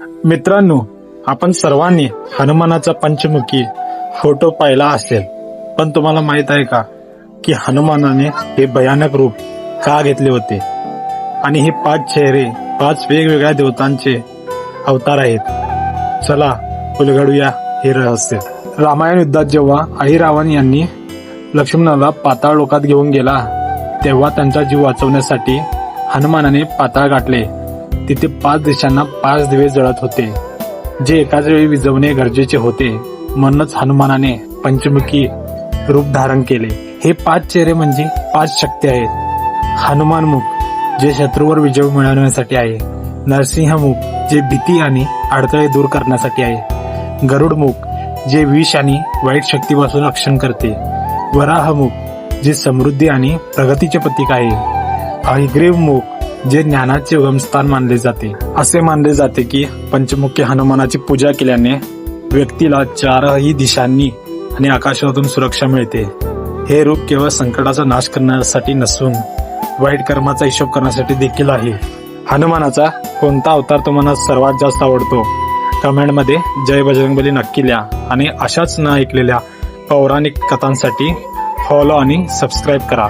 मित्रांनो, आपण सर्वांनी हनुमानाचा पंचमुखी फोटो पाहिला असेल, पण तुम्हाला माहित आहे का की हनुमानाने हे भयानक रूप का घेतले होते आणि हे 5 चेहरे 5 वेगवेगळ्या देवतांचे अवतार आहेत. चला उलगडूया हे रहस्य. रामायण युद्धात जेव्हा अहिरावण यांनी लक्ष्मणाला पाताळ लोकात घेऊन गेला, तेव्हा त्यांचा जीव वाचवण्यासाठी हनुमानाने पाताळ गाठले. तिथे 5 दिशांना 5 दिवे जळत होते, जे एकाच वेळी विझवणे गरजेचे होते. म्हणूनच हनुमानाने पंचमुखी रूप धारण केले. हे 5 चेहरे म्हणजे 5 शक्ती आहेत. हनुमान मुख, जे शत्रूवर विजय मिळवण्यासाठी आहे. नरसिंह मुख, जे भीती आणि अडथळे दूर करण्यासाठी आहे. गरुड मुख, जे विष आणि वाईट शक्तीपासून रक्षण करते. वराह मुख, जे समृद्धी आणि प्रगतीचे प्रतीक आहे. हयग्रीव मुख, जे ज्ञानाचे उगमस्थान मानले जाते. असे मानले जाते की पंचमुखी हनुमानाची पूजा केल्याने व्यक्तीला 4ही दिशांनी आणि आकाशातून सुरक्षा मिळते. हे रूप केवळ संकटाचा नाश करण्यासाठी नसून वाईट कर्माचा हिशोब करण्यासाठी देखील आहे. हनुमानाचा कोणता अवतार तुम्हाला सर्वात जास्त आवडतो? कमेंटमध्ये जय बजरंगबली नक्की लिहा आणि अशाच न ऐकलेल्या पौराणिक कथांसाठी फॉलो आणि सबस्क्राईब करा.